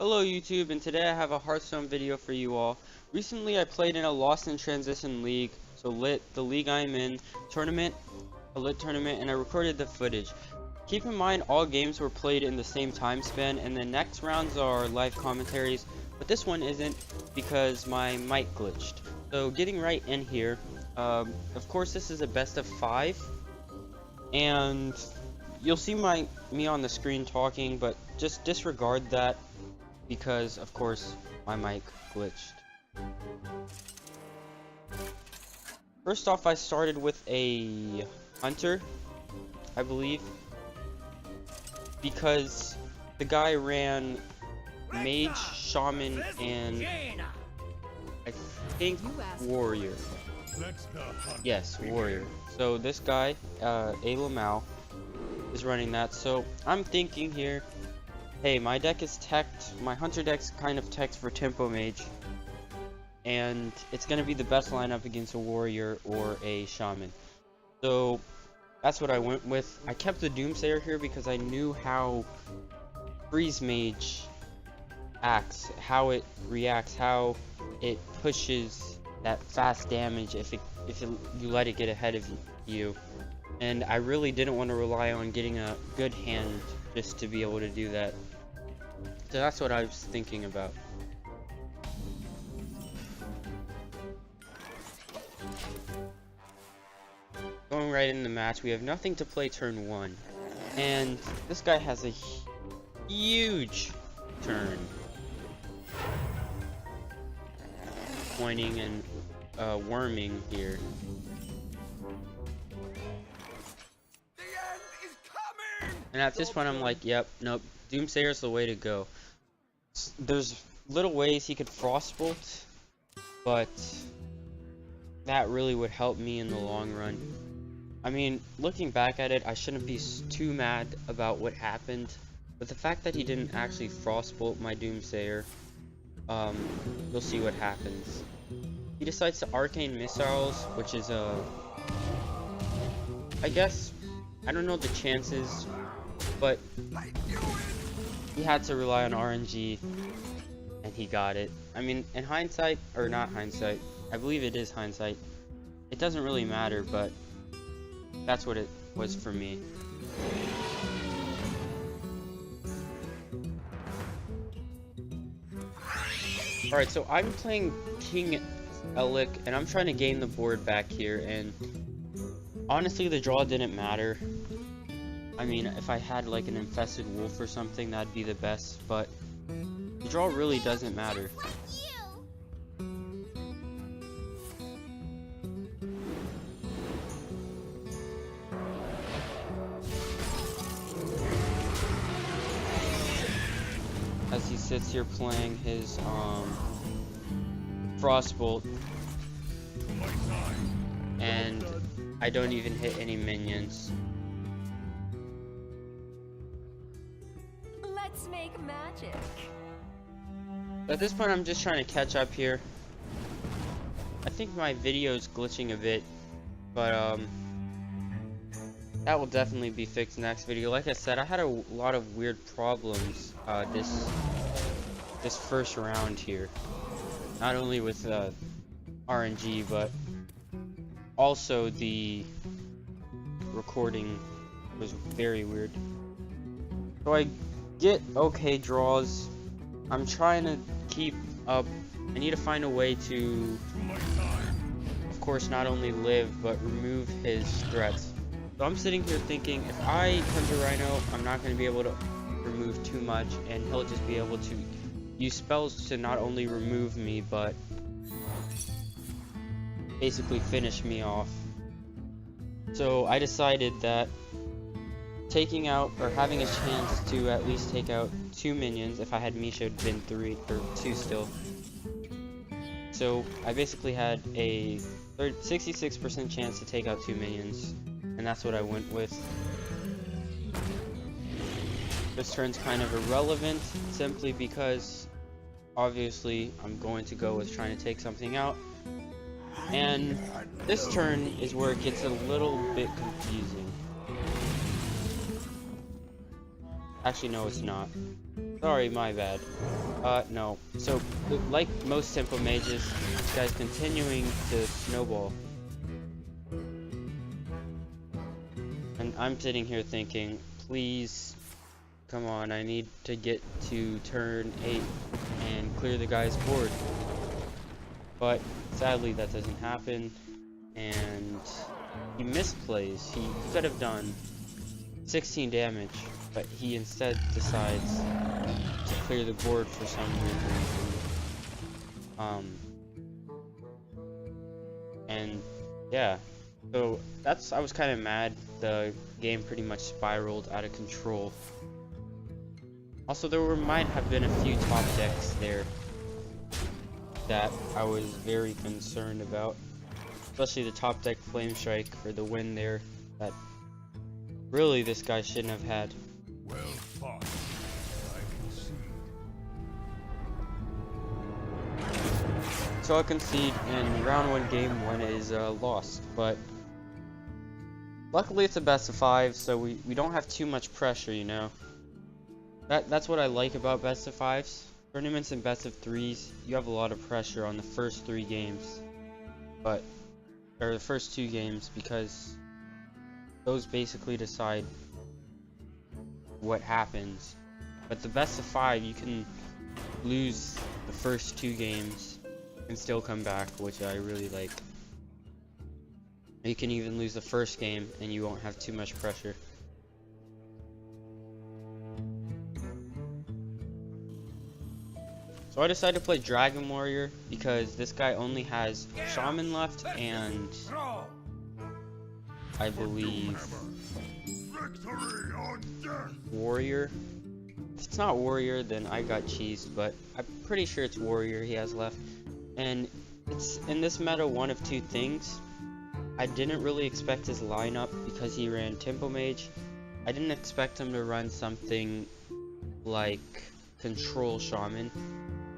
Hello YouTube, and today I have a Hearthstone video for you all. Recently I played in a Lost in Transition league, so LiT, the league I'm in, a LiT tournament, and I recorded the footage. Keep in mind all games were played in the same time span, and the next rounds are live commentaries, but this one isn't because my mic glitched. So getting right in here, of course this is a best of 5, and you'll see me on the screen talking, but just disregard that because of course my mic glitched. First off, I started with a Hunter, I believe, because the guy ran Mage, Shaman, and I think Warrior. Yes, Warrior. So this guy, Lamau, is running that. So I'm thinking here, hey, my deck is teched, my Hunter deck's kind of teched for Tempo Mage, and it's gonna be the best lineup against a Warrior or a Shaman. So that's what I went with. I kept the Doomsayer here because I knew how Freeze Mage acts, how it reacts, how it pushes that fast damage if you let it get ahead of you. And I really didn't want to rely on getting a good hand just to be able to do that. So that's what I was thinking about. Going right in the match, we have nothing to play turn 1. And this guy has a huge turn. Pointing and worming here. And at this point I'm like, yep, nope, Doomsayer's the way to go. There's little ways he could Frostbolt, but that really would help me in the long run. I mean, looking back at it, I shouldn't be too mad about what happened, but the fact that he didn't actually Frostbolt my Doomsayer, you'll see what happens. He decides to Arcane Missiles, which is I guess, I don't know the chances, but he had to rely on RNG, and he got it. I mean, in hindsight, or not hindsight, I believe it is hindsight, it doesn't really matter, but that's what it was for me. Alright, so I'm playing King Elik, and I'm trying to gain the board back here, and honestly the draw didn't matter. I mean, if I had like an infested wolf or something, that'd be the best, but the draw really doesn't matter. As he sits here playing his Frostbolt, and I don't even hit any minions. Let's make magic. At this point I'm just trying to catch up here. I think my video is glitching a bit, but that will definitely be fixed next video. Like I said, I had a lot of weird problems this first round here. Not only with RNG, but also the recording was very weird. So I get okay draws. I'm trying to keep up. I need to find a way to, of course, not only live but remove his threats. So I'm sitting here thinking, if I come to Rhino, I'm not going to be able to remove too much, and he'll just be able to use spells to not only remove me but basically finish me off. So I decided that taking out, or having a chance to at least take out 2 minions, if I had Misha, it would have been 3 or 2 still. So I basically had a 66% chance to take out 2 minions, and that's what I went with. This turn's kind of irrelevant, simply because obviously I'm going to go with trying to take something out. And this turn is where it gets a little bit confusing. Actually, no, it's not. Sorry, my bad. No. So, like most tempo mages, this guy's continuing to snowball. And I'm sitting here thinking, please, come on, I need to get to turn 8 and clear the guy's board. But sadly that doesn't happen, and he misplays. He could have done 16 damage, but he instead decides to clear the board for some reason. And yeah, so I was kind of mad. The game pretty much spiraled out of control. Also, might have been a few top decks there that I was very concerned about, especially the top deck Flame Strike for the win there that really this guy shouldn't have had. Well fought. I concede. So I concede, and round 1 game 1 is lost, but luckily it's a best of 5, so we don't have too much pressure, you know. That's what I like about best of 5s. Tournaments and best of 3s, you have a lot of pressure on the first 3 games, or the first 2 games, because those basically decide what happens. But the best of 5, you can lose the first 2 games and still come back, which I really like. You can even lose the first game and you won't have too much pressure. So I decided to play Dragon Warrior because this guy only has Shaman left and I believe Warrior. If it's not Warrior, then I got cheesed, but I'm pretty sure it's Warrior he has left. And it's in this meta one of 2 things. I didn't really expect his lineup because he ran Tempo Mage. I didn't expect him to run something like Control Shaman,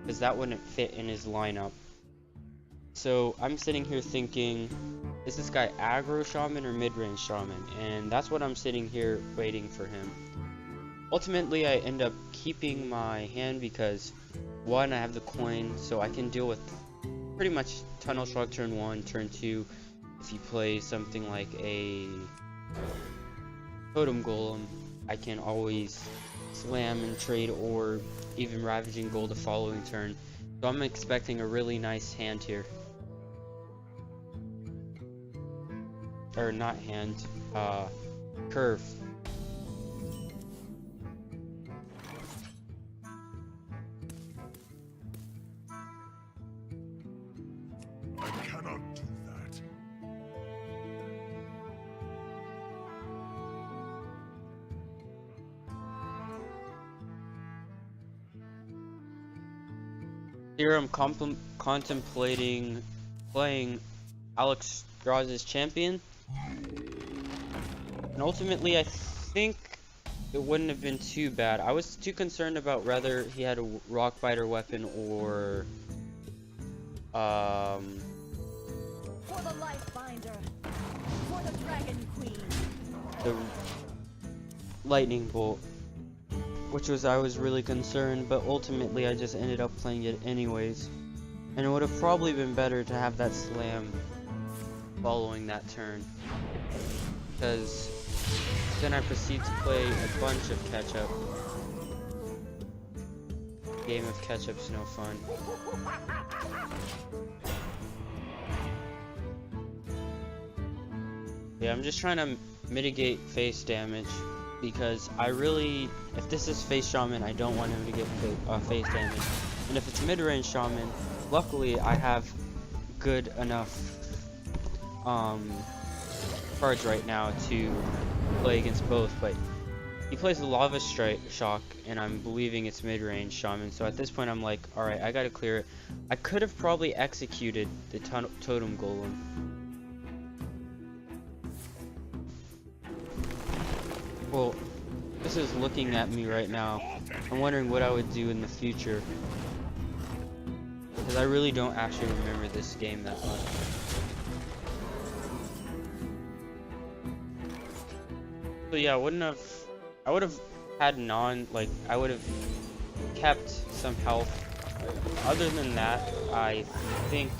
because that wouldn't fit in his lineup. So I'm sitting here thinking, is this guy Aggro Shaman or Midrange Shaman? And that's what I'm sitting here waiting for him. Ultimately, I end up keeping my hand because 1, I have the coin, so I can deal with pretty much Tunnel Shrug turn 1, turn 2. If you play something like a Totem Golem, I can always slam and trade, or even Ravaging Gold the following turn. So I'm expecting a really nice hand here. Or not hand, curve. I cannot do that. Here I'm contemplating playing Alex Straz's champion, and ultimately I think it wouldn't have been too bad. I was too concerned about whether he had a rock biter weapon or For the life binder, for the dragon queen, the lightning bolt, which was I was really concerned, but ultimately I just ended up playing it anyways. And it would have probably been better to have that slam following that turn, because then I proceed to play a bunch of catch-up. Game of catch-up's no fun. Yeah, I'm just trying to mitigate face damage, because I really, if this is face shaman, I don't want him to get face damage. And if it's mid-range shaman, luckily I have good enough cards right now to play against both, but he plays the Lava Shock, and I'm believing it's mid-range shaman, so at this point I'm like, alright, I gotta clear it. I could have probably executed the Totem Golem. Well, this is looking at me right now. I'm wondering what I would do in the future, because I really don't actually remember this game that much. So yeah, I would have had I would have kept some health. Other than that, I think,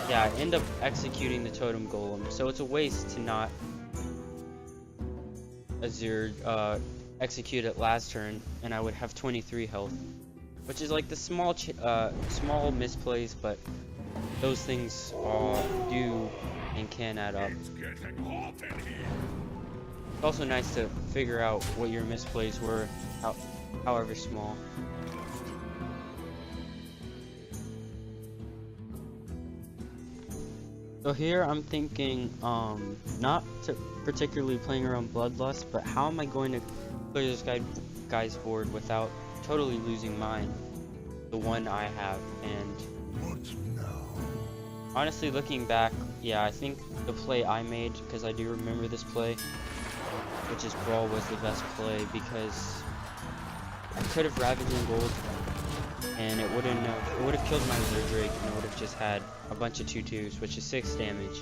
yeah, I end up executing the totem golem. So it's a waste to not execute it last turn, and I would have 23 health, which is like the small misplays, but those things do and can add up. It's also nice to figure out what your misplays were, however small. So here I'm thinking, not particularly playing around Bloodlust, but how am I going to clear this guy's board without totally losing mine, the one I have? And honestly, looking back, yeah, I think the play I made, because I do remember this play, which is Brawl, was the best play, because I could have Ravaging Gold, and it would have killed my Wizard Drake, and I would have just had a bunch of 2/2s, which is 6 damage.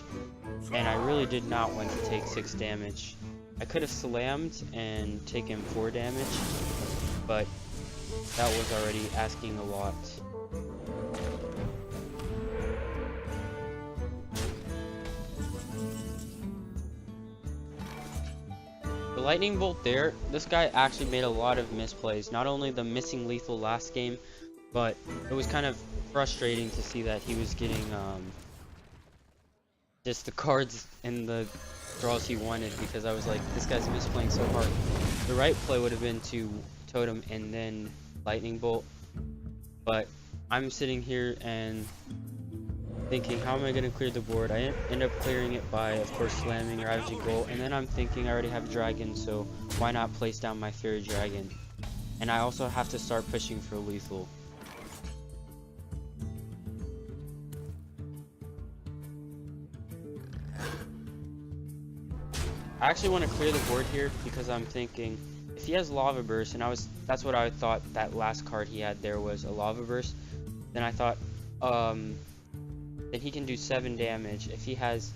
And I really did not want to take 6 damage. I could have slammed and taken 4 damage, but that was already asking a lot. The lightning bolt there, this guy actually made a lot of misplays. Not only the missing lethal last game, but it was kind of frustrating to see that he was getting just the cards and the draws he wanted, because I was like, this guy's misplaying so hard. The right play would have been to totem and then lightning bolt, but I'm sitting here and thinking, how am I going to clear the board? I end up clearing it by, of course, slamming Ravaging Goal, and then I'm thinking I already have Dragon, so why not place down my Fairy Dragon? And I also have to start pushing for lethal. I actually want to clear the board here because I'm thinking, if he has Lava Burst, and that's what I thought that last card he had there was, a Lava Burst, then I thought, then he can do 7 damage. If he has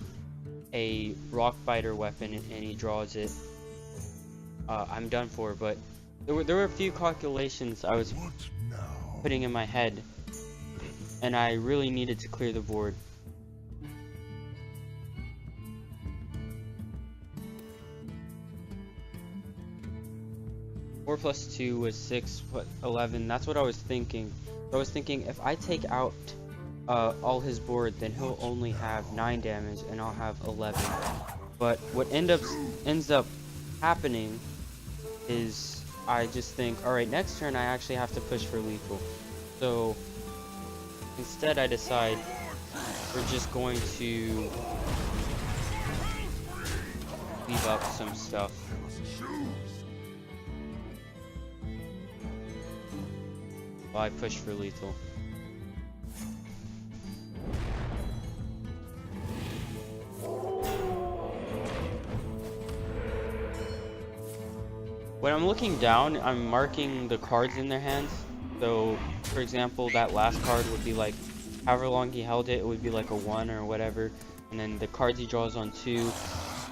a Rock Biter weapon and he draws it, I'm done for. But there were a few calculations I was putting in my head, and I really needed to clear the board. Four plus 2 was 6, 11. That's what I was thinking. I was thinking, if I take out all his board, then he'll only have 9 damage and I'll have 11. But what ends up happening is I just think, alright, next turn I actually have to push for lethal. So instead I decide we're just going to leave up some stuff. While I push for lethal. When I'm looking down, I'm marking the cards in their hands. So, for example, that last card would be like, however long he held it, it would be like a 1 or whatever. And then the cards he draws on 2,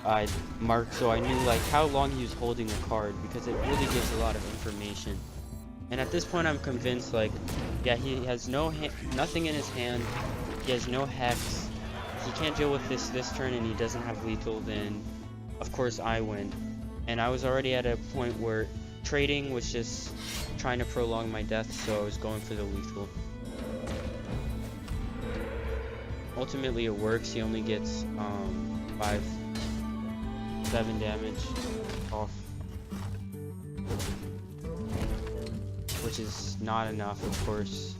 I marked so I knew like how long he was holding the card, because it really gives a lot of information. And at this point I'm convinced, like, yeah, he has nothing in his hand, he has no hex, he can't deal with this turn, and he doesn't have lethal, then of course I win. And I was already at a point where trading was just trying to prolong my death, so I was going for the lethal. Ultimately it works, he only gets 7 damage off, which is not enough, of course.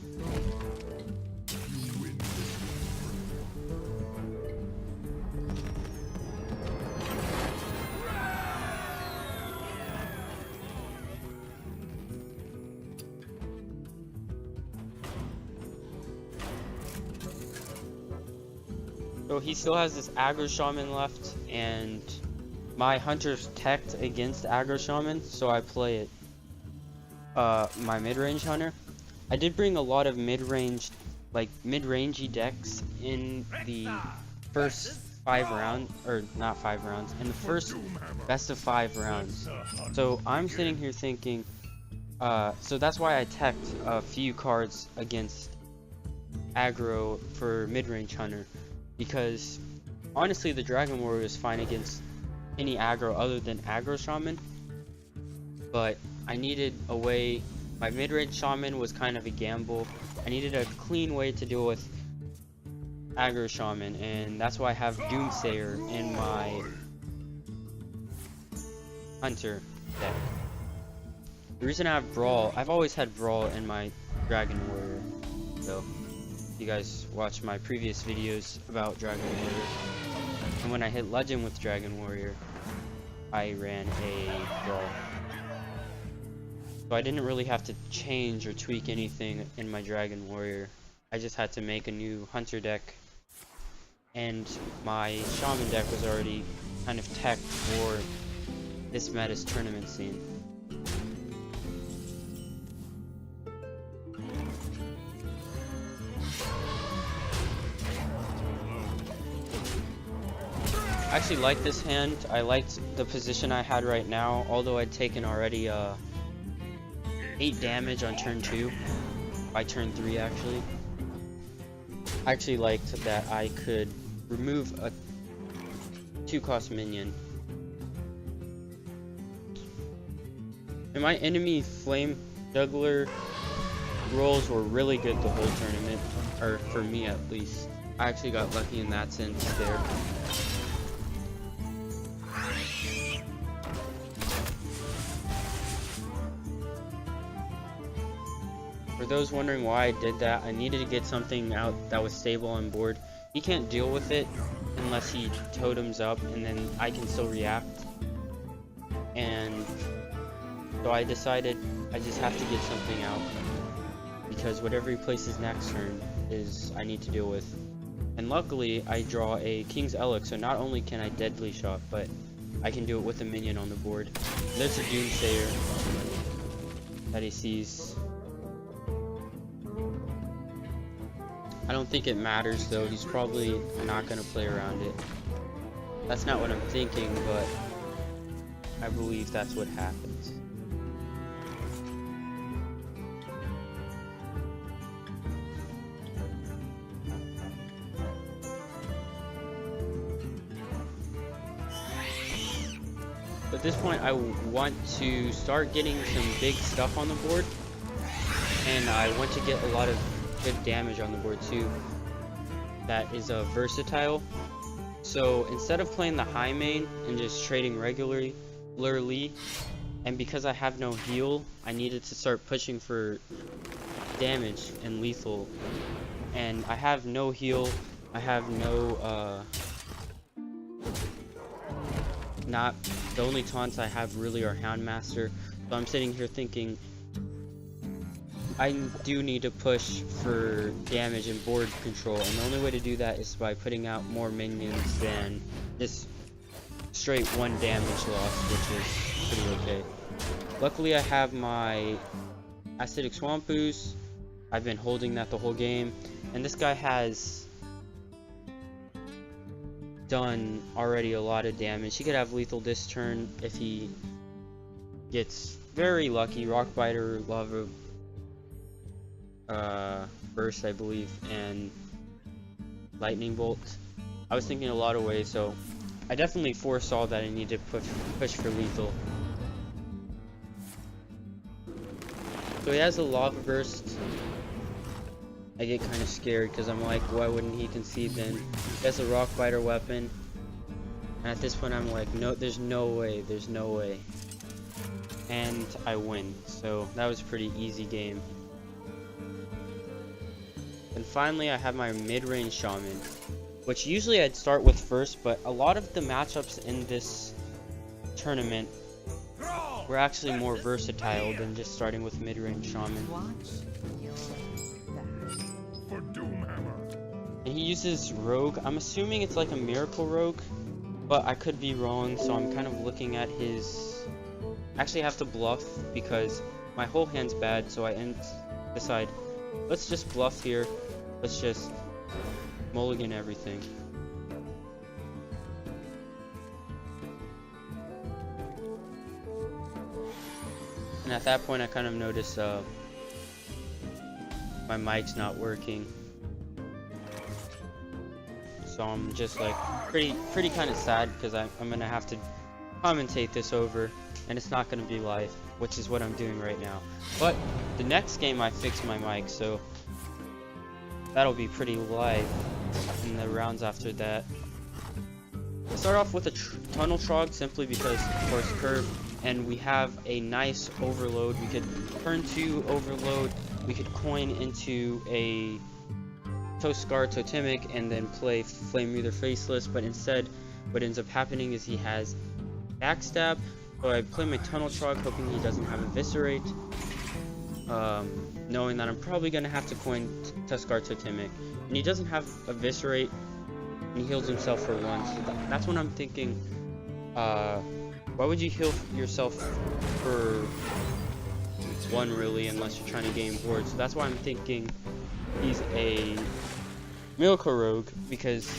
So he still has this Aggro Shaman left, and my Hunter's teched against Aggro Shaman, so I play it. My Midrange Hunter. I did bring a lot of mid-range, like mid-rangey decks in the first 5 rounds, or not 5 rounds, in the first best of 5 rounds. So I'm sitting here thinking, So that's why I teched a few cards against aggro for Midrange Hunter, because honestly the Dragon Warrior is fine against any aggro other than Aggro Shaman, but I needed a way. My Midrange Shaman was kind of a gamble. I needed a clean way to deal with Aggro Shaman, and that's why I have Doomsayer in my Hunter deck. The reason I have Brawl, I've always had Brawl in my Dragon Warrior, so if you guys watch my previous videos about Dragon Warrior, and when I hit Legend with Dragon Warrior, I ran a Brawl. So I didn't really have to change or tweak anything in my Dragon Warrior. I just had to make a new Hunter deck, and my Shaman deck was already kind of teched for this meta's tournament scene. I actually like this hand. I liked the position I had right now, although I'd taken already 8 damage on turn 2, by turn 3 actually. I actually liked that I could remove a 2-cost minion. And my enemy Flame Juggler rolls were really good the whole tournament, or for me at least. I actually got lucky in that sense there. For those wondering why I did that, I needed to get something out that was stable on board. He can't deal with it unless he totems up, and then I can still react. And so I decided I just have to get something out, because whatever he places next turn is I need to deal with. And luckily I draw a King's Elix, so not only can I deadly shot, but I can do it with a minion on the board. There's a Doomsayer that he sees. I don't think it matters though, he's probably not going to play around it. That's not what I'm thinking, but I believe that's what happens. At this point I want to start getting some big stuff on the board, and I want to get a lot of good damage on the board too that is versatile. So instead of playing the high main and just trading regularly, and because I have no heal, I needed to start pushing for damage and lethal, and I have no heal. I have no not the only taunts I have really are Houndmaster, so I'm sitting here thinking I do need to push for damage and board control, and the only way to do that is by putting out more minions than just straight 1 damage loss, which is pretty okay. Luckily I have my Acidic Swamp Ooze. I've been holding that the whole game, and this guy has done already a lot of damage. He could have lethal this turn if he gets very lucky. Rock Biter, Lava Burst, I believe, and Lightning Bolt. I was thinking a lot of ways, so I definitely foresaw that I need to push for lethal. So he has a Lava Burst. I get kind of scared because I'm like, why wouldn't he concede then? He has a Rock Biter weapon, and at this point I'm like, no, there's no way, and I win. So that was a pretty easy game. And finally I have my Midrange Shaman, which usually I'd start with first, but a lot of the matchups in this tournament were actually more versatile than just starting with Midrange Shaman. And he uses Rogue. I'm assuming it's like a Miracle Rogue, but I could be wrong, so I'm kind of looking at his... Actually I have to bluff because my whole hand's bad, so I decide, let's just bluff here. Let's just mulligan everything. And And at that point I kind of noticed my mic's not working. So I'm just like pretty kind of sad because I'm gonna have to commentate this over, and it's not gonna be live, which is what I'm doing right now. But the next game I fixed my mic, so that'll be pretty live in the rounds after that. I start off with a tunnel trog simply because, of course, curve, and we have a nice overload. We could turn 2 overload, we could coin into a Toscar Totemic and then play Flame Reader Faceless, but instead what ends up happening is he has backstab, so I play my tunnel trog hoping he doesn't have Eviscerate, knowing that I'm probably going to have to coin Toscar Totemic, and he doesn't have Eviscerate, and he heals himself for 1, so that's when I'm thinking, why would you heal yourself for 1 really, unless you're trying to gain board? So that's why I'm thinking he's a Miracle Rogue, because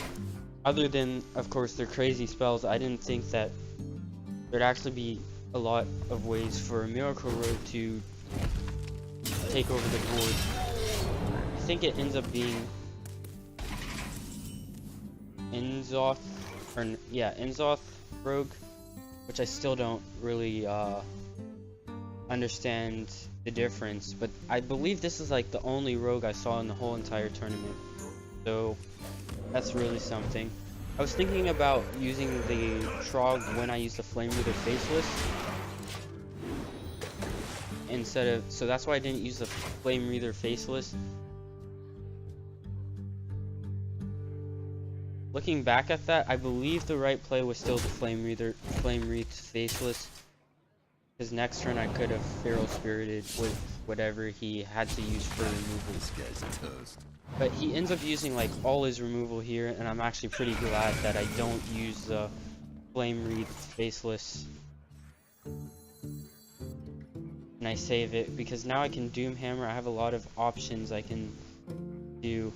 other than, of course, their crazy spells, I didn't think that there'd actually be a lot of ways for a Miracle Rogue to take over the board. I think it ends up being Inzoth, or yeah, Inzoth Rogue, which I still don't really understand the difference, but I believe this is like the only rogue I saw in the whole entire tournament, so that's really something. I was thinking about using the Trog when I use the Flame Reader Faceless instead of, so that's why I didn't use the Flame Reader Faceless. Looking back at that, I believe the right play was still the Flame Reader Faceless, because next turn I could have Feral Spirited with whatever he had to use for removal. This guy's a toast. But he ends up using like all his removal here, and I'm actually pretty glad that I don't use the Flame Reed Faceless. And I save it, because now I can Doom Hammer. I have a lot of options I can do.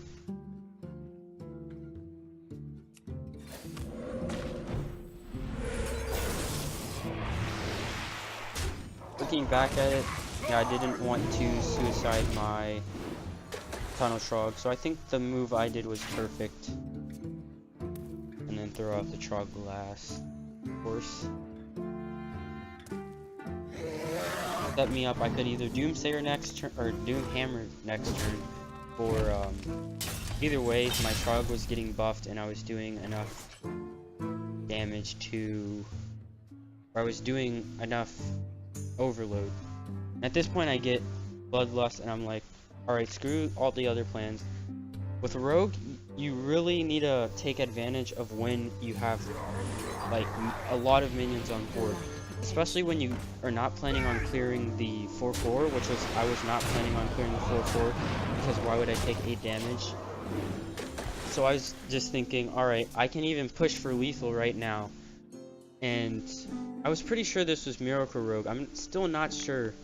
Looking back at it, yeah, I didn't want to suicide my Tunnel Trog, so I think the move I did was perfect. And then throw out the Trog last, of course. Set me up, I could either Doomsayer next turn, or Doom Hammer next turn, or either way, my Trog was getting buffed and I was doing enough damage to, or I was doing enough overload. At this point I get Bloodlust and I'm like, alright, screw all the other plans. With a rogue, you really need to take advantage of when you have like a lot of minions on board. Especially when you are not planning on clearing the 4-4, which was, I was not planning on clearing the 4-4, because why would I take 8 damage? So I was just thinking, alright, I can even push for lethal right now. And I was pretty sure this was Miracle Rogue. I'm still not sure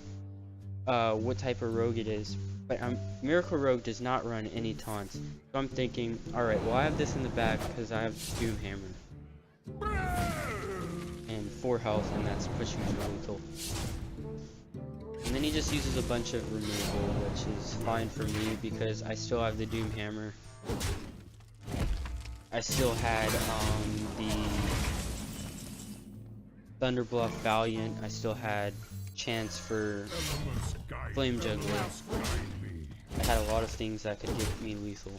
what type of rogue it is, but Miracle Rogue does not run any taunts. So I'm thinking, alright, well I have this in the back because I have Doom Hammer. And 4 health, and that's pushing for lethal. And then he just uses a bunch of removal, which is fine for me because I still have the Doom Hammer. I still had the Thunderbluff Valiant. I still had chance for Flame Juggler. I had a lot of things that could give me lethal.